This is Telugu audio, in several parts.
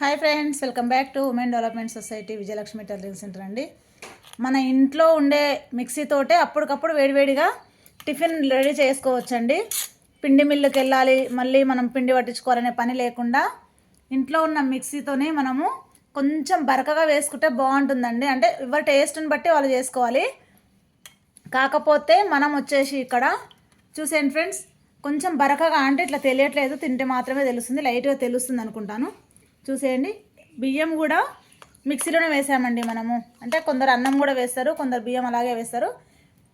Hi friends, welcome back to women development society Vijayalakshmi tailoring centre అండి. మన ఇంట్లో ఉండే మిక్సీతోటే అప్పటికప్పుడు వేడివేడిగా టిఫిన్ రెడీ చేసుకోవచ్చండి. పిండి మిల్లుకి వెళ్ళాలి, మళ్ళీ మనం పిండి పట్టించుకోవాలనే పని లేకుండా ఇంట్లో ఉన్న మిక్సీతోనే మనము కొంచెం బరకగా వేసుకుంటే బాగుంటుందండి. అంటే ఎవరి టేస్ట్ని బట్టి వాళ్ళు చేసుకోవాలి. కాకపోతే మనం వచ్చేసి ఇక్కడ చూసేయండి ఫ్రెండ్స్, కొంచెం బరకగా అంటే ఇట్లా తెలియట్లేదు, తింటే మాత్రమే తెలుస్తుంది, లైట్గా తెలుస్తుంది అనుకుంటాను. చూసేయండి, బియ్యం కూడా మిక్సీలోనే వేసామండి మనము. అంటే కొందరు అన్నం కూడా వేస్తారు, కొందరు బియ్యం అలాగే వేస్తారు.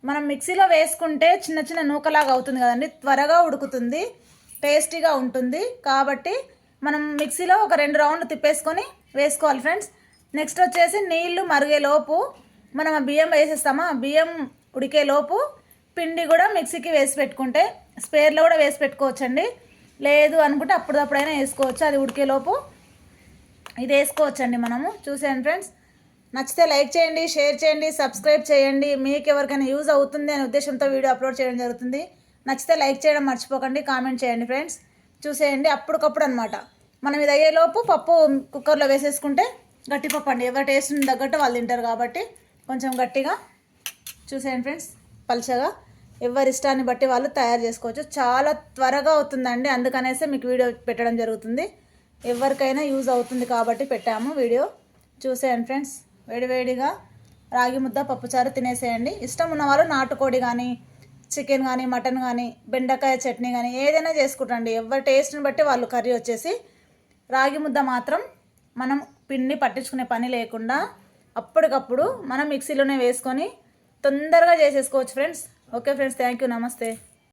మనం మిక్సీలో వేసుకుంటే చిన్న చిన్న నూకలాగా అవుతుంది కదండి, త్వరగా ఉడుకుతుంది, టేస్టీగా ఉంటుంది. కాబట్టి మనం మిక్సీలో ఒక 2 రౌండ్లు తిప్పేసుకొని వేసుకోవాలి ఫ్రెండ్స్. నెక్స్ట్ వచ్చేసి నీళ్లు మరిగేలోపు మనం ఆ బియ్యం వేసేస్తామా, బియ్యం ఉడికేలోపు పిండి కూడా మిక్సీకి వేసి పెట్టుకుంటే, స్పేర్లో కూడా వేసి పెట్టుకోవచ్చండి. లేదు అనుకుంటే అప్పుడప్పుడైనా వేసుకోవచ్చు, అది ఉడికేలోపు ఇది వేసుకోవచ్చండి మనము. చూసేయండి ఫ్రెండ్స్, నచ్చితే లైక్ చేయండి, షేర్ చేయండి, సబ్స్క్రైబ్ చేయండి. మీకు ఎవరికైనా యూజ్ అవుతుంది అనే ఉద్దేశంతో వీడియో అప్లోడ్ చేయడం జరుగుతుంది. నచ్చితే లైక్ చేయడం మర్చిపోకండి, కామెంట్ చేయండి ఫ్రెండ్స్. చూసేయండి, అప్పటికప్పుడు అనమాట. మనం ఇది అయ్యేలోపు పప్పు కుక్కర్లో వేసేసుకుంటే, గట్టి పప్పు అండి, ఎవరి టేస్ట్ని తగ్గట్టు వాళ్ళు తింటారు కాబట్టి కొంచెం గట్టిగా. చూసేయండి ఫ్రెండ్స్, పల్చగా ఎవరి ఇష్టాన్ని బట్టి వాళ్ళు తయారు చేసుకోవచ్చు. చాలా త్వరగా అవుతుందండి, అందుకనేసి మీకు వీడియో పెట్టడం జరుగుతుంది. ఎవరికైనా యూజ్ అవుతుంది కాబట్టి పెట్టాము వీడియో. చూసేయండి ఫ్రెండ్స్, వేడివేడిగా రాగి ముద్ద పప్పుచారు తినేసేయండి. ఇష్టం ఉన్నవాళ్ళు నాటుకోడి కానీ, చికెన్ కానీ, మటన్ కానీ, బెండకాయ చట్నీ కానీ ఏదైనా చేసుకుంటారండి. ఎవరి టేస్ట్ని బట్టి వాళ్ళు. కర్రీ వచ్చేసి రాగి ముద్ద మాత్రం మనం పిండి పట్టించుకునే పని లేకుండా అప్పటికప్పుడు మనం మిక్సీలోనే వేసుకొని తొందరగా చేసేసుకోవచ్చు friends. Okay friends, thank you, నమస్తే.